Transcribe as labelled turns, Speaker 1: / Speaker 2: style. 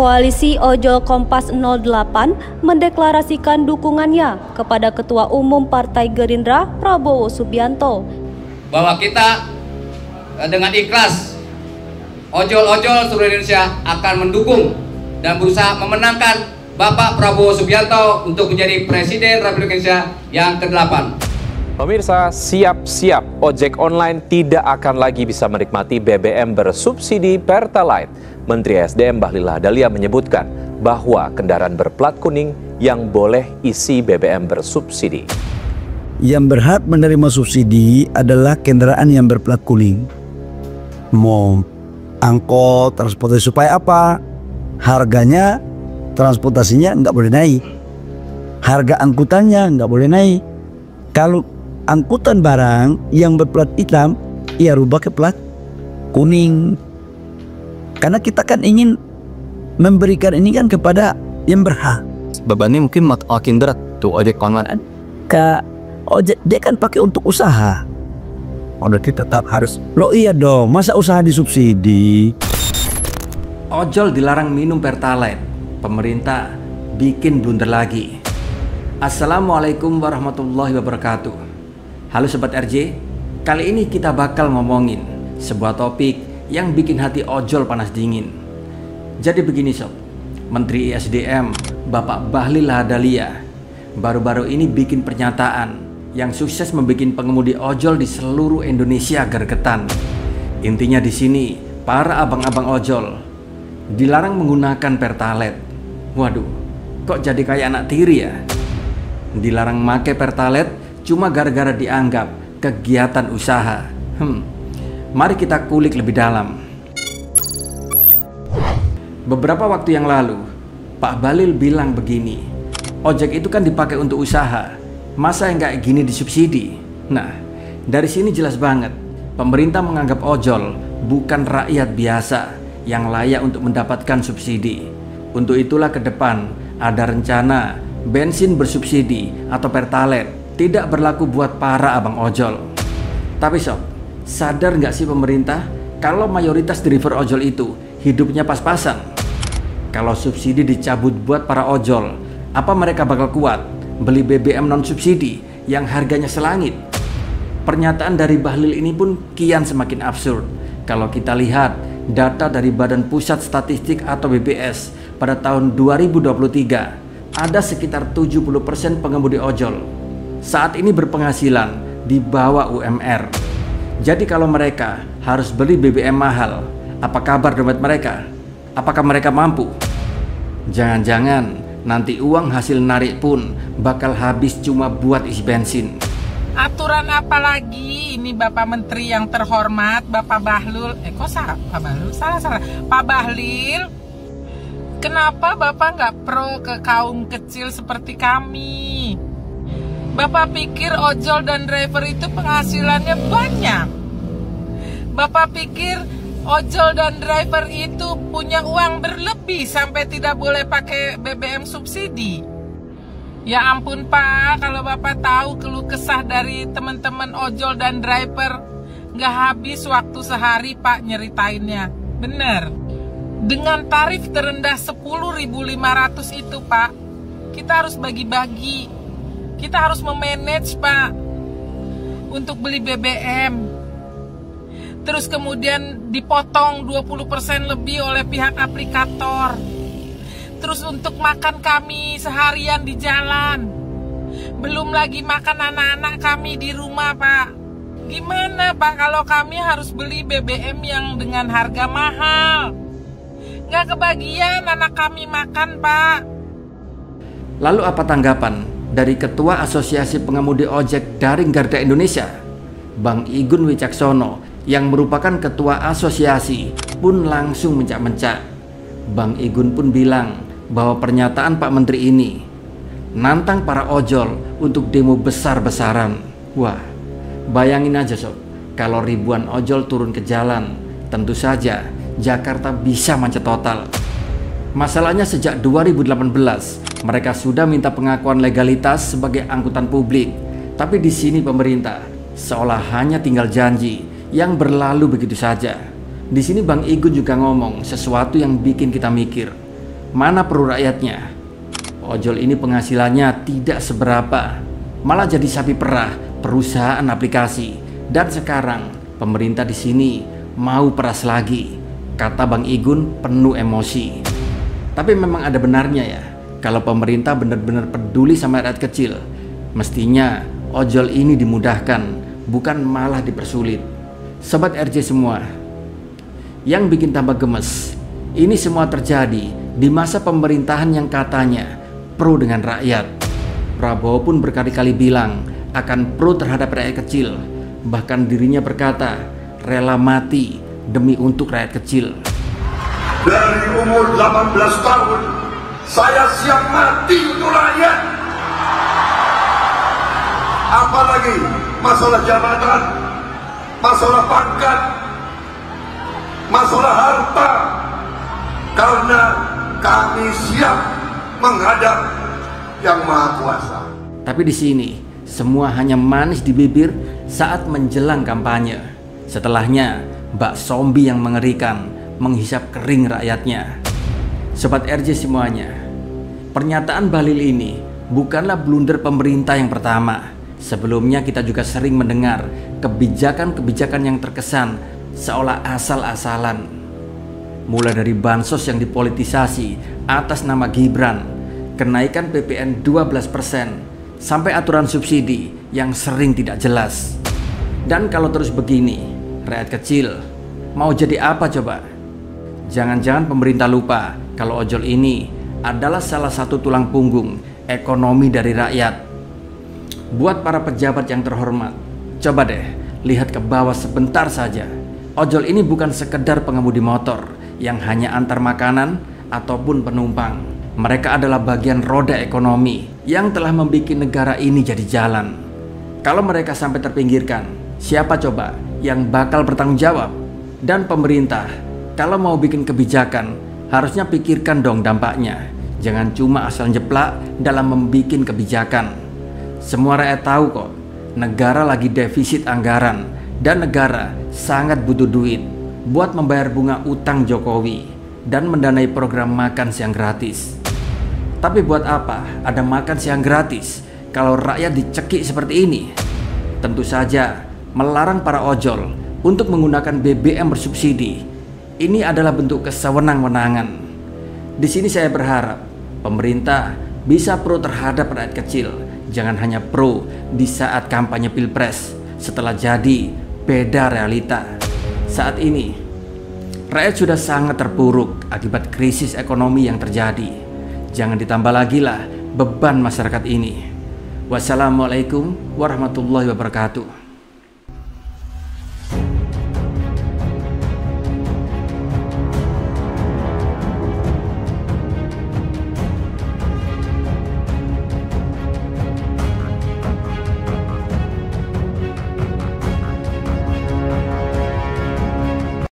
Speaker 1: Koalisi Ojol Kompas 08 mendeklarasikan dukungannya kepada Ketua Umum Partai Gerindra Prabowo Subianto.
Speaker 2: Bahwa kita dengan ikhlas ojol-ojol seluruh Indonesia akan mendukung dan berusaha memenangkan Bapak Prabowo Subianto untuk menjadi Presiden Republik Indonesia yang ke-8.
Speaker 3: Pemirsa, siap-siap ojek online tidak akan lagi bisa menikmati BBM bersubsidi Pertalite. Menteri SDM Bahlil Lahadalia menyebutkan bahwa kendaraan berplat kuning yang boleh isi BBM bersubsidi.
Speaker 4: Yang berhak menerima subsidi adalah kendaraan yang berplat kuning. Mau angkot, transportasi, supaya apa? Harganya, transportasinya nggak boleh naik. Harga angkutannya nggak boleh naik. Kalau angkutan barang yang berplat hitam, ya rubah ke plat kuning. Karena kita kan ingin memberikan ini kan kepada yang berhak.
Speaker 5: Bebannya mungkin makin berat tuh ojek online.
Speaker 4: Ojek dia kan pakai untuk usaha. Berarti tetap harus. Loh iya dong, masa usaha disubsidi?
Speaker 6: Ojol dilarang minum Pertalite. Pemerintah bikin blunder lagi. Assalamualaikum warahmatullahi wabarakatuh. Halo Sobat RJ, kali ini kita bakal ngomongin sebuah topik yang bikin hati ojol panas dingin. Jadi begini sob, Menteri SDM Bapak Bahlil Lahadalia baru-baru ini bikin pernyataan yang sukses membuat pengemudi ojol di seluruh Indonesia gergetan. Intinya di sini para abang-abang ojol dilarang menggunakan Pertalite. Waduh, kok jadi kayak anak tiri ya? Dilarang make Pertalite cuma gara-gara dianggap kegiatan usaha. Mari kita kulik lebih dalam. Beberapa waktu yang lalu, Pak Bahlil bilang begini, ojek itu kan dipakai untuk usaha, masa yang kayak gini disubsidi? Nah, dari sini jelas banget, pemerintah menganggap ojol bukan rakyat biasa yang layak untuk mendapatkan subsidi. Untuk itulah ke depan ada rencana bensin bersubsidi atau Pertalite tidak berlaku buat para abang ojol. Tapi sob, sadar nggak sih pemerintah kalau mayoritas driver ojol itu hidupnya pas-pasan? Kalau subsidi dicabut buat para ojol, apa mereka bakal kuat beli BBM non subsidi yang harganya selangit? Pernyataan dari Bahlil ini pun kian semakin absurd. Kalau kita lihat data dari Badan Pusat Statistik atau BPS pada tahun 2023, ada sekitar 70% pengemudi ojol saat ini berpenghasilan di bawah UMR. Jadi kalau mereka harus beli BBM mahal, apa kabar dompet mereka? Apakah mereka mampu? Jangan-jangan nanti uang hasil narik pun bakal habis cuma buat isi bensin.
Speaker 7: Aturan apa lagi ini Bapak Menteri yang terhormat, Bapak Bahlil? Kok salah? Pak Bahlil? Salah. Pak Bahlil, kenapa Bapak nggak pro ke kaum kecil seperti kami? Bapak pikir ojol dan driver itu penghasilannya banyak? Bapak pikir ojol dan driver itu punya uang berlebih sampai tidak boleh pakai BBM subsidi? Ya ampun Pak, kalau Bapak tahu keluh kesah dari teman-teman ojol dan driver, nggak habis waktu sehari Pak nyeritainnya. Bener. Dengan tarif terendah 10.500 itu Pak, kita harus bagi-bagi. Kita harus memanage Pak untuk beli BBM. Terus kemudian dipotong 20% lebih oleh pihak aplikator. Terus untuk makan kami seharian di jalan. Belum lagi makan anak-anak kami di rumah Pak. Gimana Pak kalau kami harus beli BBM yang dengan harga mahal? Nggak kebagian anak kami makan Pak.
Speaker 6: Lalu apa tanggapan dari Ketua Asosiasi Pengemudi Ojek Daring Garda Indonesia, Bang Igun Wicaksono, yang merupakan Ketua Asosiasi pun langsung mencak-mencak. Bang Igun pun bilang bahwa pernyataan Pak Menteri ini nantang para ojol untuk demo besar-besaran. Wah, bayangin aja sob, kalau ribuan ojol turun ke jalan, tentu saja Jakarta bisa macet total. Masalahnya sejak 2018 mereka sudah minta pengakuan legalitas sebagai angkutan publik, tapi di sini pemerintah seolah hanya tinggal janji yang berlalu begitu saja. Di sini Bang Igun juga ngomong sesuatu yang bikin kita mikir. mana pro rakyatnya? Ojol ini penghasilannya tidak seberapa, malah jadi sapi perah perusahaan aplikasi. Dan sekarang pemerintah di sini mau peras lagi, kata Bang Igun penuh emosi. Tapi memang ada benarnya ya, kalau pemerintah benar-benar peduli sama rakyat kecil, mestinya ojol ini dimudahkan, bukan malah dipersulit. Sobat RJ semua, yang bikin tambah gemes, ini semua terjadi di masa pemerintahan yang katanya pro dengan rakyat. Prabowo pun berkali-kali bilang akan pro terhadap rakyat kecil. Bahkan dirinya berkata rela mati demi untuk rakyat kecil.
Speaker 8: Dari umur 18 tahun saya siap mati untuk rakyat. Apalagi masalah jabatan, masalah pangkat, masalah harta, karena kami siap menghadap Yang Maha Kuasa.
Speaker 6: Tapi di sini semua hanya manis di bibir saat menjelang kampanye. Setelahnya bak zombie yang mengerikan menghisap kering rakyatnya. Sobat RJ semuanya, pernyataan Bahlil ini bukanlah blunder pemerintah yang pertama. Sebelumnya kita juga sering mendengar kebijakan-kebijakan yang terkesan seolah asal-asalan. Mulai dari bansos yang dipolitisasi atas nama Gibran, kenaikan PPN 12%, sampai aturan subsidi yang sering tidak jelas. Dan kalau terus begini, rakyat kecil mau jadi apa coba? Jangan-jangan pemerintah lupa kalau ojol ini adalah salah satu tulang punggung ekonomi dari rakyat. Buat para pejabat yang terhormat, coba deh lihat ke bawah sebentar saja. Ojol ini bukan sekedar pengemudi motor yang hanya antar makanan ataupun penumpang. Mereka adalah bagian roda ekonomi yang telah membuat negara ini jadi jalan. Kalau mereka sampai terpinggirkan, siapa coba yang bakal bertanggung jawab? Dan pemerintah, kalau mau bikin kebijakan, harusnya pikirkan dong dampaknya. Jangan cuma asal jeplak dalam membuat kebijakan. Semua rakyat tahu kok, negara lagi defisit anggaran dan negara sangat butuh duit buat membayar bunga utang Jokowi dan mendanai program makan siang gratis. Tapi buat apa ada makan siang gratis kalau rakyat dicekik seperti ini? Tentu saja melarang para ojol untuk menggunakan BBM bersubsidi. Ini adalah bentuk kesewenang-wenangan. Di sini saya berharap pemerintah bisa pro terhadap rakyat kecil. Jangan hanya pro di saat kampanye Pilpres. Setelah jadi, beda realita. Saat ini rakyat sudah sangat terpuruk akibat krisis ekonomi yang terjadi. Jangan ditambah lagi lah beban masyarakat ini. Wassalamualaikum warahmatullahi wabarakatuh.